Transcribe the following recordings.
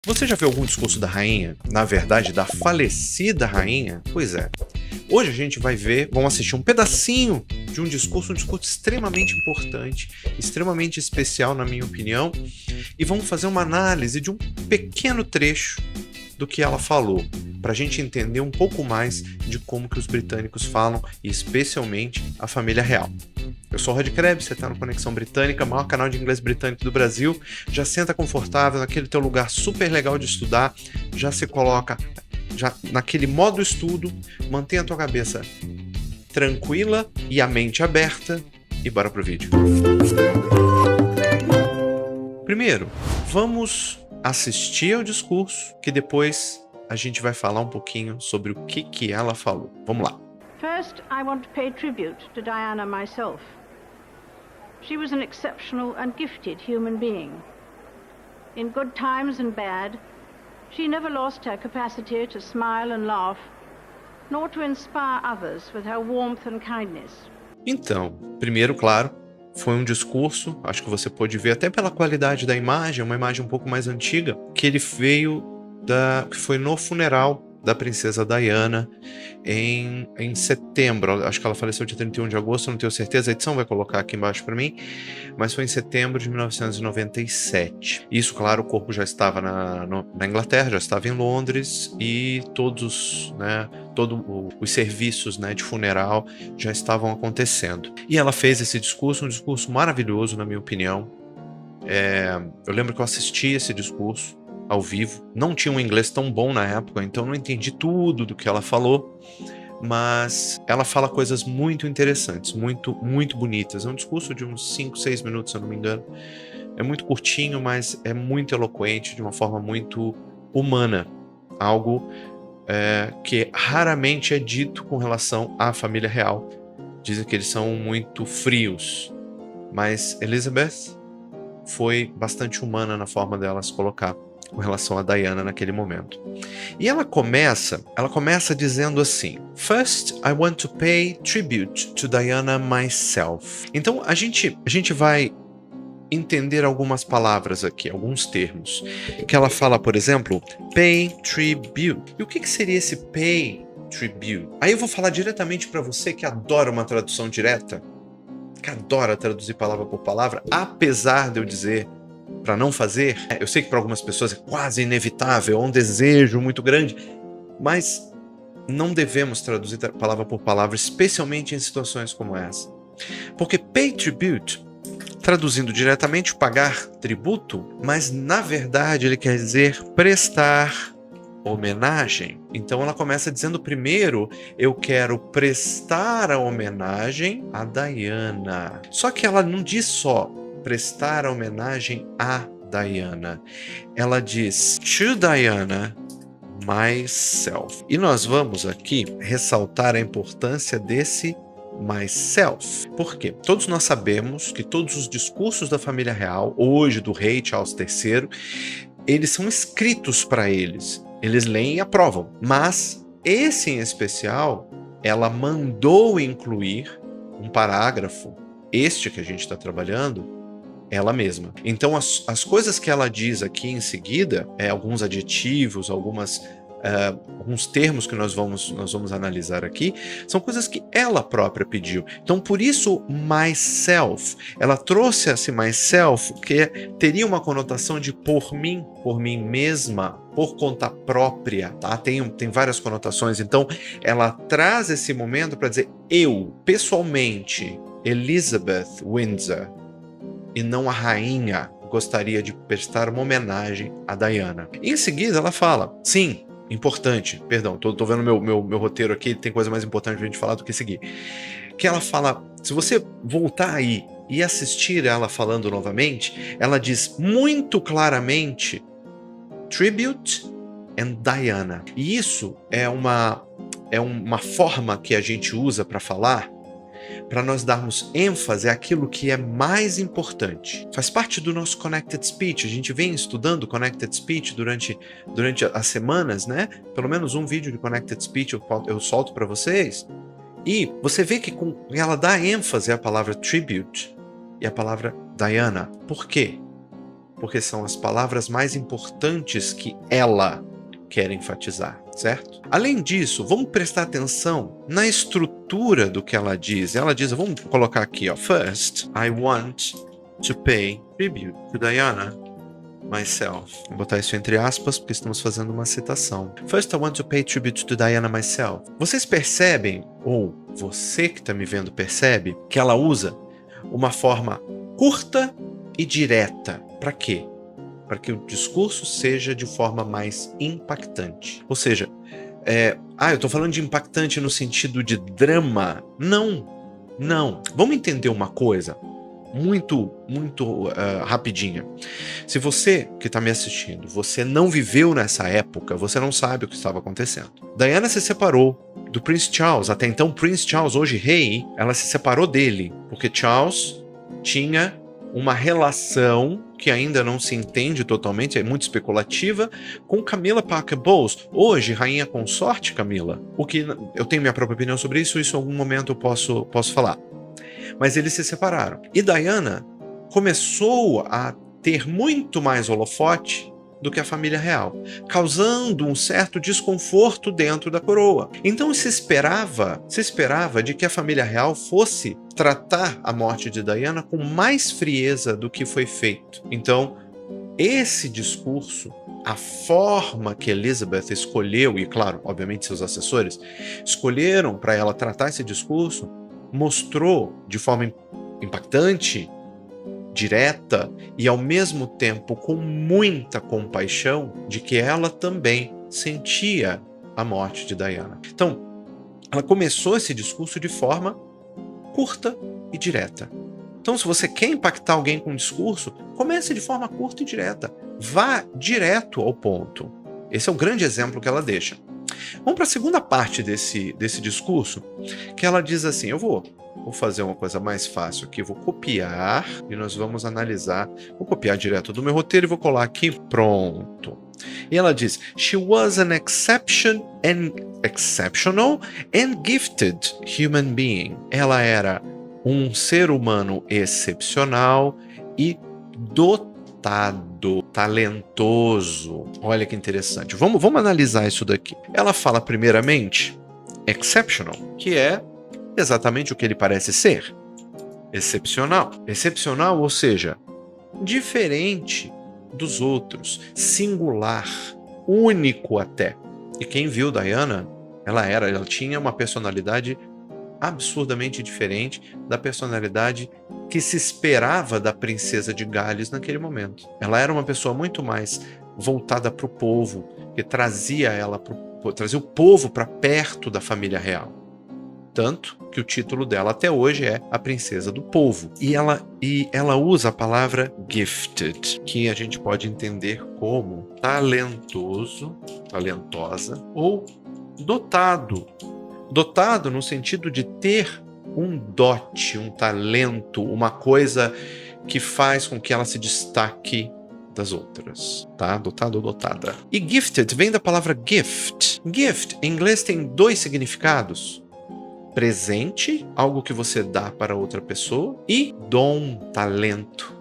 Você já viu algum discurso da rainha? Na verdade, da falecida rainha? Pois é. Hoje a gente vai ver, vamos assistir um pedacinho de um discurso extremamente importante, extremamente especial na minha opinião, e vamos fazer uma análise de um pequeno trecho do que ela falou, para a gente entender um pouco mais de como que os britânicos falam, e especialmente a família real. Eu sou o Rod Krebs, você está no Conexão Britânica, maior canal de inglês britânico do Brasil. Já senta confortável naquele teu lugar super legal de estudar, já se coloca já naquele modo estudo, mantenha a tua cabeça tranquila e a mente aberta e bora pro vídeo. Primeiro, vamos assistir ao discurso, que depois a gente vai falar um pouquinho sobre o que ela falou. Vamos lá. First, I want to pay tribute to Diana myself. She was an exceptional and gifted human being. In good times and bad, she never lost her capacity to smile and laugh, nor to inspire others with her warmth and kindness. Então, primeiro, claro, foi um discurso, acho que você pôde ver até pela qualidade da imagem, uma imagem um pouco mais antiga, que ele veio que foi no funeral da princesa Diana em setembro. Acho que ela faleceu dia 31 de agosto, não tenho certeza, a edição vai colocar aqui embaixo para mim, mas foi em setembro de 1997. Isso, claro, o corpo já estava na Inglaterra, já estava em Londres, e todos os serviços, de funeral já estavam acontecendo. E ela fez esse discurso, um discurso maravilhoso, na minha opinião. Eu lembro que eu assisti esse discurso ao vivo, não tinha um inglês tão bom na época, então não entendi tudo do que ela falou, mas ela fala coisas muito interessantes, muito, muito bonitas. É um discurso de uns 5, 6 minutos, se eu não me engano. É muito curtinho, mas é muito eloquente, de uma forma muito humana, algo que raramente é dito com relação à família real. Dizem que eles são muito frios, mas Elizabeth foi bastante humana na forma dela se colocar com relação a Diana naquele momento. E ela começa dizendo assim: First, I want to pay tribute to Diana myself. Então a gente vai entender algumas palavras aqui, alguns termos. Que ela fala, por exemplo, pay tribute. E o que seria esse pay tribute? Aí eu vou falar diretamente para você que adora uma tradução direta, que adora traduzir palavra por palavra, apesar de eu dizer para não fazer. Eu sei que para algumas pessoas é quase inevitável, é um desejo muito grande, mas não devemos traduzir palavra por palavra, especialmente em situações como essa. Porque pay tribute, traduzindo diretamente, pagar tributo, mas na verdade ele quer dizer prestar homenagem. Então ela começa dizendo primeiro: eu quero prestar a homenagem a Diana. Só que ela não diz só prestar a homenagem a Diana. Ela diz to Diana myself. E nós vamos aqui ressaltar a importância desse myself. Por quê? Todos nós sabemos que todos os discursos da família real, hoje do rei Charles III, eles são escritos para eles. Eles leem e aprovam. Mas esse em especial, ela mandou incluir um parágrafo, este que a gente está trabalhando, ela mesma. Então as coisas que ela diz aqui em seguida, alguns adjetivos, alguns termos que nós vamos analisar aqui, são coisas que ela própria pediu. Então por isso myself, ela trouxe esse myself, que teria uma conotação de por mim mesma, por conta própria, tá? Tem várias conotações. Então ela traz esse momento para dizer: eu, pessoalmente, Elizabeth Windsor, e não a rainha, gostaria de prestar uma homenagem a Diana. E em seguida ela fala, sim, importante, perdão, tô vendo meu roteiro aqui, tem coisa mais importante pra gente falar do que seguir. Que ela fala, se você voltar aí e assistir ela falando novamente, ela diz muito claramente tribute and Diana. E isso é uma forma que a gente usa para falar, para nós darmos ênfase àquilo que é mais importante. Faz parte do nosso Connected Speech. A gente vem estudando Connected Speech durante as semanas, Pelo menos um vídeo de Connected Speech eu solto para vocês. E você vê que ela dá ênfase à palavra tribute e à palavra Diana. Por quê? porque são as palavras mais importantes que ela quer enfatizar, certo? Além disso, vamos prestar atenção na estrutura do que ela diz. Ela diz, vamos colocar aqui, ó, First, I want to pay tribute to Diana myself. Vou botar isso entre aspas porque estamos fazendo uma citação. First, I want to pay tribute to Diana myself. Vocês percebem, ou você que está me vendo percebe, que ela usa uma forma curta e direta. Para quê? Para que o discurso seja de forma mais impactante. Ou seja, eu estou falando de impactante no sentido de drama? Não. Vamos entender uma coisa muito rapidinha. Se você que está me assistindo, você não viveu nessa época, você não sabe o que estava acontecendo. Diana se separou do Prince Charles. Até então, Prince Charles, hoje rei, ela se separou dele, porque Charles tinha uma relação que ainda não se entende totalmente, é muito especulativa, com Camilla Parker Bowles, hoje rainha consorte Camilla. O que eu tenho minha própria opinião sobre isso em algum momento eu posso falar. Mas eles se separaram. E Diana começou a ter muito mais holofote do que a família real, causando um certo desconforto dentro da coroa. Então se esperava de que a família real fosse tratar a morte de Diana com mais frieza do que foi feito. Então, esse discurso, a forma que Elizabeth escolheu, e claro, obviamente seus assessores, escolheram para ela tratar esse discurso, mostrou de forma impactante, direta e ao mesmo tempo com muita compaixão de que ela também sentia a morte de Diana. Então, ela começou esse discurso de forma curta e direta. Então, se você quer impactar alguém com um discurso, comece de forma curta e direta. Vá direto ao ponto. Esse é o grande exemplo que ela deixa. Vamos para a segunda parte desse discurso, que ela diz assim, eu vou fazer uma coisa mais fácil aqui, vou copiar e nós vamos analisar, vou copiar direto do meu roteiro e vou colar aqui, pronto. E ela diz, she was an exceptional and gifted human being. Ela era um ser humano excepcional e dotado, talentoso. Olha que interessante. Vamos analisar isso daqui. Ela fala primeiramente exceptional, que é exatamente o que ele parece ser. Excepcional. Excepcional, ou seja, diferente dos outros, singular, único até. E quem viu Diana, ela tinha uma personalidade absurdamente diferente da personalidade que se esperava da princesa de Gales naquele momento. Ela era uma pessoa muito mais voltada para o povo, que trazia o povo para perto da família real. Tanto que o título dela até hoje é A Princesa do Povo. E ela usa a palavra gifted, que a gente pode entender como talentoso, talentosa, ou dotado. Dotado no sentido de ter um dote, um talento, uma coisa que faz com que ela se destaque das outras, tá? Dotado ou dotada. E gifted vem da palavra gift. Gift, em inglês, tem dois significados. Presente, algo que você dá para outra pessoa, e dom, talento.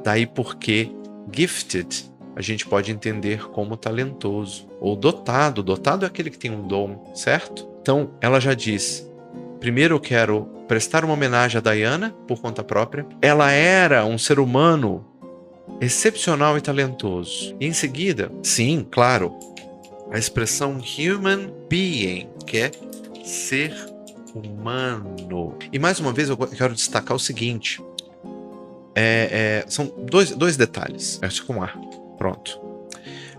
Daí porque gifted a gente pode entender como talentoso. Ou dotado. Dotado é aquele que tem um dom, certo? Então, ela já diz, primeiro eu quero prestar uma homenagem a Diana, por conta própria. Ela era um ser humano excepcional e talentoso. E em seguida, sim, claro, a expressão human being, que é ser humano. E mais uma vez eu quero destacar o seguinte, são dois detalhes. Acho que um ar. Pronto.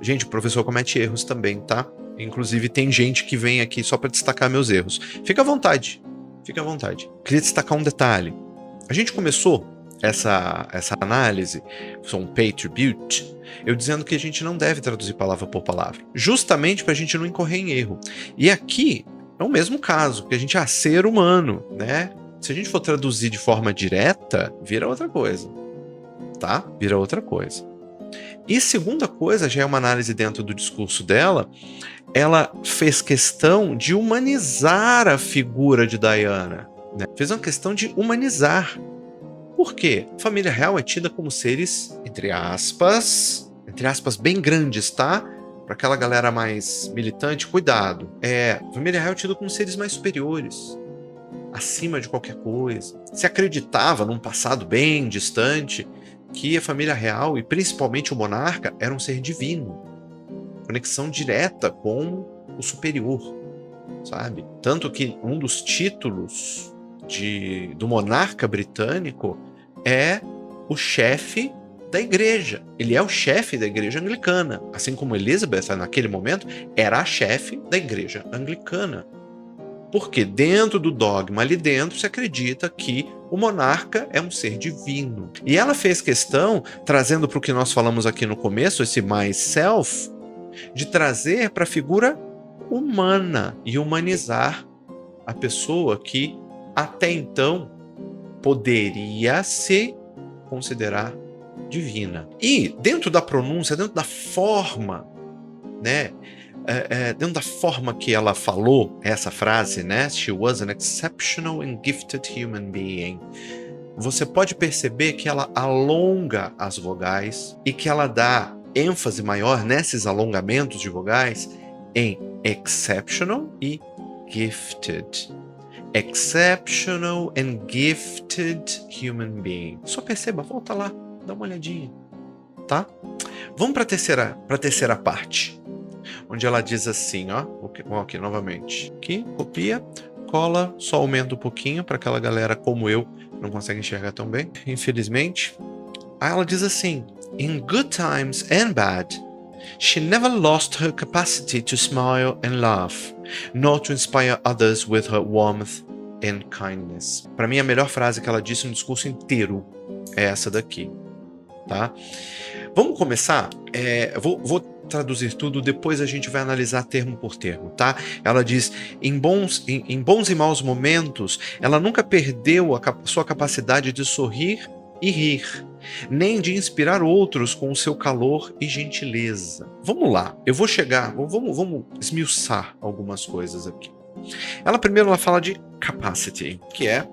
Gente, o professor comete erros também, tá? Inclusive tem gente que vem aqui só para destacar meus erros. Fica à vontade. Fica à vontade. Queria destacar um detalhe. A gente começou essa análise, um pay tribute, eu dizendo que a gente não deve traduzir palavra por palavra, justamente para a gente não incorrer em erro. E aqui é o mesmo caso, que a gente é ser humano, né? Se a gente for traduzir de forma direta, vira outra coisa, tá? Vira outra coisa. E segunda coisa, já é uma análise dentro do discurso dela, ela fez questão de humanizar a figura de Diana, né? Fez uma questão de humanizar. Por quê? A família real é tida como seres, entre aspas bem grandes, tá? Para aquela galera mais militante, cuidado. A família real é tida como seres mais superiores, acima de qualquer coisa. Se acreditava num passado bem distante que a família real, e principalmente o monarca, era um ser divino. Conexão direta com o superior, sabe? Tanto que um dos títulos do monarca britânico é o chefe da igreja. Ele é o chefe da igreja anglicana. Assim como Elizabeth, naquele momento, era a chefe da igreja anglicana. Porque dentro do dogma ali dentro se acredita que o monarca é um ser divino. E ela fez questão, trazendo para o que nós falamos aqui no começo, esse myself, de trazer para a figura humana e humanizar a pessoa que até então poderia se considerar divina. E dentro da pronúncia, dentro da forma, né? Dentro da forma que ela falou essa frase, né? She was an exceptional and gifted human being. Você pode perceber que ela alonga as vogais e que ela dá ênfase maior nesses alongamentos de vogais em exceptional e gifted. Exceptional and gifted human being. Só perceba, volta lá, dá uma olhadinha, tá? Vamos para a terceira parte, onde ela diz assim, ó, vamos aqui novamente. Aqui, copia, cola, só aumenta um pouquinho para aquela galera como eu não consegue enxergar tão bem, infelizmente. Aí ela diz assim: In good times and bad, she never lost her capacity to smile and laugh, nor to inspire others with her warmth and kindness. Para mim, a melhor frase que ela disse no discurso inteiro é essa daqui, tá? Vamos começar? Vou traduzir tudo, depois a gente vai analisar termo por termo, tá? Ela diz, em bons e maus momentos, ela nunca perdeu a sua capacidade de sorrir e rir, nem de inspirar outros com o seu calor e gentileza. Vamos lá, eu vou chegar, vamos esmiuçar algumas coisas aqui. Ela fala de capacity, que é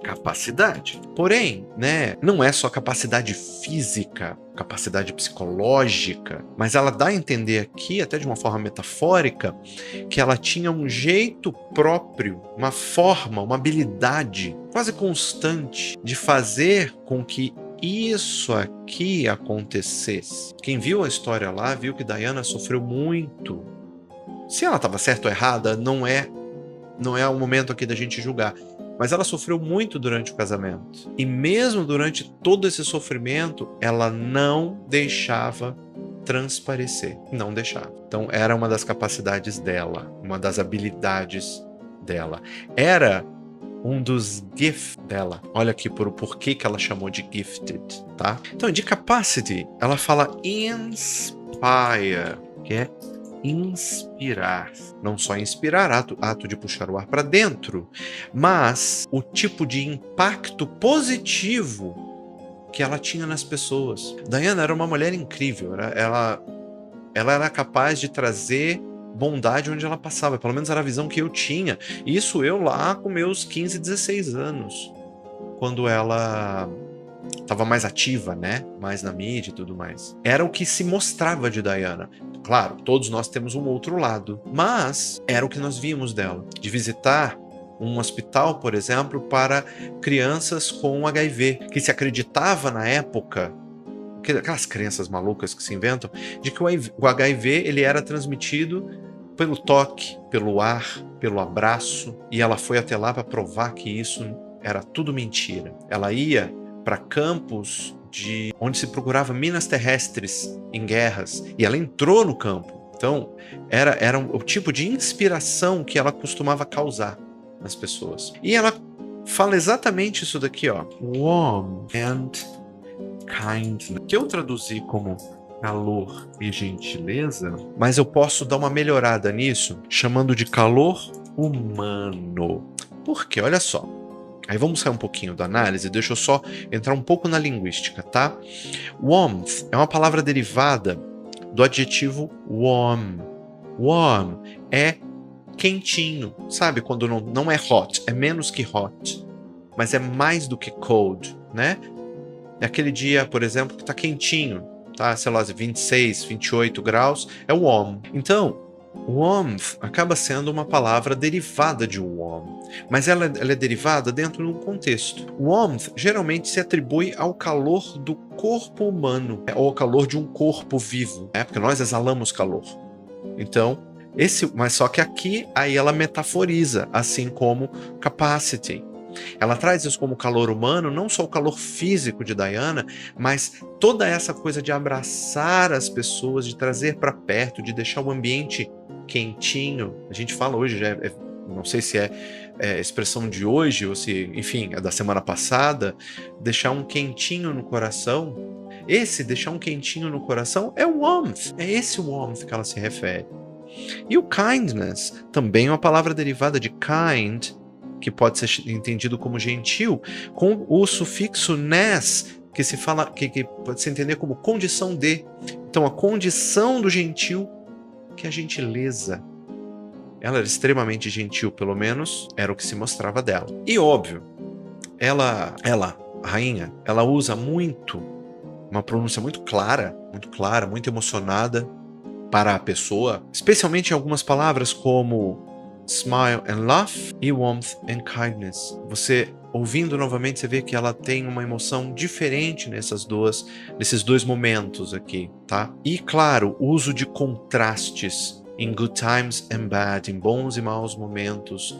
capacidade. Porém, né, não é só capacidade física, capacidade psicológica, mas ela dá a entender aqui, até de uma forma metafórica, que ela tinha um jeito próprio, uma forma, uma habilidade quase constante de fazer com que isso aqui acontecesse. Quem viu a história lá, viu que Diana sofreu muito. Se ela estava certa ou errada, não é o momento aqui da gente julgar. Mas ela sofreu muito durante o casamento. E mesmo durante todo esse sofrimento, ela não deixava transparecer. Não deixava. Então era uma das capacidades dela, uma das habilidades dela. Era um dos gifts dela. Olha aqui por o porquê que ela chamou de gifted, tá? Então, de capacity, ela fala inspire, que é inspirar. Não só inspirar, ato de puxar o ar para dentro, mas o tipo de impacto positivo que ela tinha nas pessoas. Diana era uma mulher incrível. Ela era capaz de trazer bondade onde ela passava. Pelo menos era a visão que eu tinha. Isso eu lá com meus 15, 16 anos. Quando ela estava mais ativa, né? Mais na mídia e tudo mais. Era o que se mostrava de Diana. Claro, todos nós temos um outro lado, mas era o que nós víamos dela. De visitar um hospital, por exemplo, para crianças com HIV, que se acreditava na época, aquelas crenças malucas que se inventam, de que o HIV ele era transmitido pelo toque, pelo ar, pelo abraço, e ela foi até lá para provar que isso era tudo mentira. Ela ia para campos onde se procurava minas terrestres em guerras, e ela entrou no campo. Então, era o tipo de inspiração que ela costumava causar nas pessoas. E ela fala exatamente isso daqui, ó. Warm and kindness, que eu traduzi como calor e gentileza, mas eu posso dar uma melhorada nisso, chamando de calor humano. Por quê? Olha só. Aí vamos sair um pouquinho da análise, deixa eu só entrar um pouco na linguística, tá? Warmth é uma palavra derivada do adjetivo warm. Warm é quentinho, sabe? Quando não é hot, é menos que hot, mas é mais do que cold. né? É aquele dia, por exemplo, que tá quentinho, tá? Sei lá, 26, 28 graus, é warm. Então, warmth acaba sendo uma palavra derivada de warm, mas ela é derivada dentro de um contexto. Warmth geralmente se atribui ao calor do corpo humano, ou ao calor de um corpo vivo, né? Porque nós exalamos calor. Então, mas só que aqui, aí ela metaforiza, assim como capacity. Ela traz isso como calor humano, não só o calor físico de Diana, mas toda essa coisa de abraçar as pessoas, de trazer para perto, de deixar o ambiente quentinho. A gente fala hoje, não sei se é expressão de hoje ou se, enfim, é da semana passada, deixar um quentinho no coração. Esse deixar um quentinho no coração é o warmth, é esse warmth que ela se refere. E o kindness também é uma palavra derivada de kind, que pode ser entendido como gentil, com o sufixo ness, que pode se entender como condição de. Então, a condição do gentil, que é a gentileza. Ela era extremamente gentil, pelo menos era o que se mostrava dela. E óbvio, ela, a rainha, ela usa uma pronúncia muito clara, muito emocionada para a pessoa, especialmente em algumas palavras como smile and laugh e warmth and kindness. Você, ouvindo novamente, você vê que ela tem uma emoção diferente nesses dois momentos aqui, tá? E, claro, o uso de contrastes in good times and bad, em bons e maus momentos,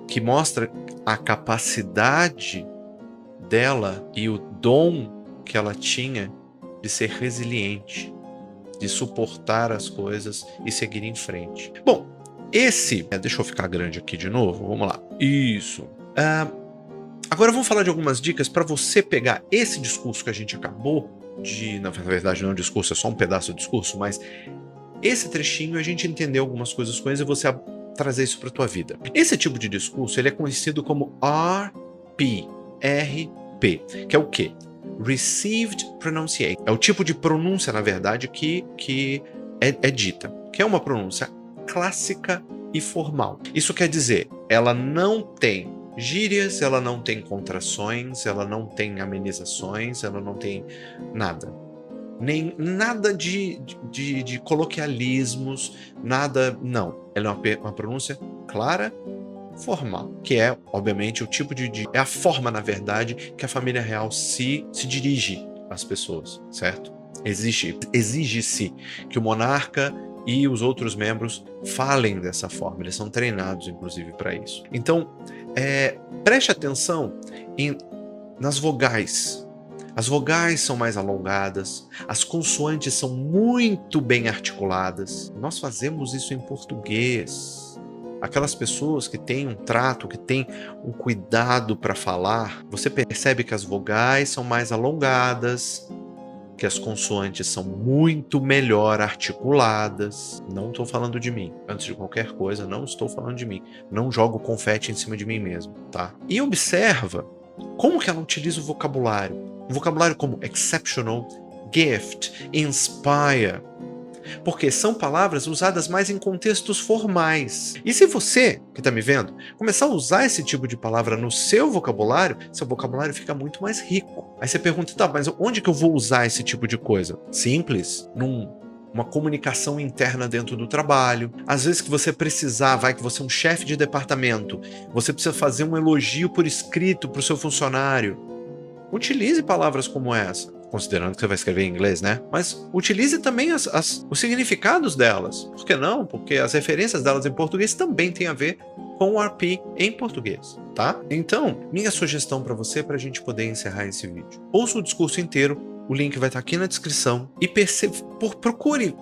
que mostra a capacidade dela e o dom que ela tinha de ser resiliente, de suportar as coisas e seguir em frente. Bom, deixa eu ficar grande aqui de novo, vamos lá. Isso. Agora vamos falar de algumas dicas para você pegar esse discurso que a gente acabou de... Na verdade não é um discurso, é só um pedaço do discurso, mas esse trechinho a gente entender algumas coisas com ele e você trazer isso para a tua vida. Esse tipo de discurso ele é conhecido como RP, que é o quê? Received Pronunciation. É o tipo de pronúncia, na verdade, que é dita, que é uma pronúncia clássica e formal. Isso quer dizer, ela não tem gírias, ela não tem contrações, ela não tem amenizações, ela não tem nada. Nem nada de coloquialismos, nada, não. Ela é uma pronúncia clara, formal, que é, obviamente, o tipo é a forma, na verdade, que a família real se dirige às pessoas, certo? Exige-se que o monarca e os outros membros falem dessa forma, eles são treinados, inclusive, para isso. Então, preste atenção nas vogais. As vogais são mais alongadas, as consoantes são muito bem articuladas. Nós fazemos isso em português. Aquelas pessoas que têm um trato, que têm um cuidado para falar, você percebe que as vogais são mais alongadas, que as consoantes são muito melhor articuladas. Não estou falando de mim. Antes de qualquer coisa, não estou falando de mim. Não jogo confete em cima de mim mesmo, tá? E observa como que ela utiliza o vocabulário. Um vocabulário como exceptional, gift, inspire. Porque são palavras usadas mais em contextos formais. E se você, que está me vendo, começar a usar esse tipo de palavra no seu vocabulário fica muito mais rico. Aí você pergunta, tá, mas onde que eu vou usar esse tipo de coisa? Simples, numa comunicação interna dentro do trabalho. Às vezes que você precisar, que você é um chefe de departamento, você precisa fazer um elogio por escrito para o seu funcionário. Utilize palavras como essa. Considerando que você vai escrever em inglês, né? Mas utilize também os significados delas. Por que não? Porque as referências delas em português também têm a ver com o RP em português, tá? Então, minha sugestão para você, para a gente poder encerrar esse vídeo. Ouça o discurso inteiro, o link vai estar aqui na descrição e procure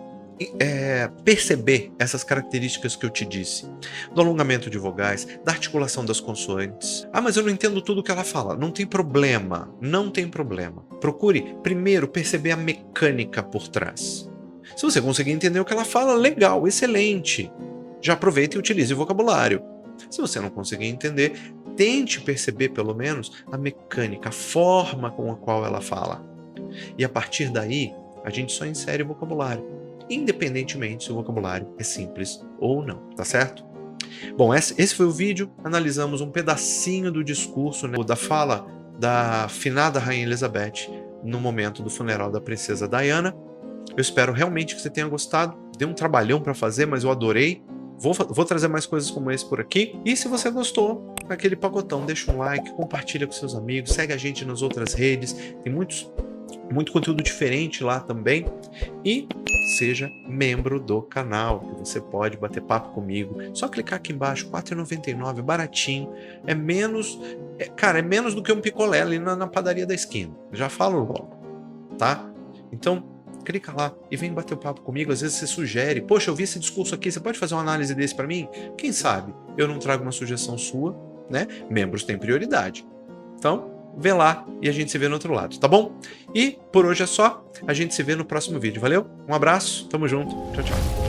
perceber essas características que eu te disse, do alongamento de vogais, da articulação das consoantes. Ah, mas eu não entendo tudo que ela fala. Não tem problema, não tem problema. Procure primeiro perceber a mecânica por trás. Se você conseguir entender o que ela fala, legal, excelente. Já aproveita e utilize o vocabulário. Se você não conseguir entender, tente perceber pelo menos a mecânica, a forma com a qual ela fala. E a partir daí, a gente só insere o vocabulário, independentemente se o vocabulário é simples ou não, tá certo? Bom, esse foi o vídeo, analisamos um pedacinho do discurso, né, da fala da finada Rainha Elizabeth no momento do funeral da princesa Diana. Eu espero realmente que você tenha gostado. Deu um trabalhão para fazer, mas eu adorei. Vou trazer mais coisas como esse por aqui. E se você gostou, aquele pacotão, deixa um like, compartilha com seus amigos, segue a gente nas outras redes. Tem muito conteúdo diferente lá também. E seja membro do canal, que você pode bater papo comigo. Só clicar aqui embaixo, R$ 4,99, baratinho. É menos do que um picolé ali na padaria da esquina. Já falo logo, tá? Então, clica lá e vem bater o papo comigo. Às vezes você sugere, poxa, eu vi esse discurso aqui, você pode fazer uma análise desse para mim? Quem sabe eu não trago uma sugestão sua, né? Membros têm prioridade. Então, vê lá e a gente se vê no outro lado, tá bom? E por hoje é só. A gente se vê no próximo vídeo. Valeu? Um abraço, tamo junto. Tchau, tchau.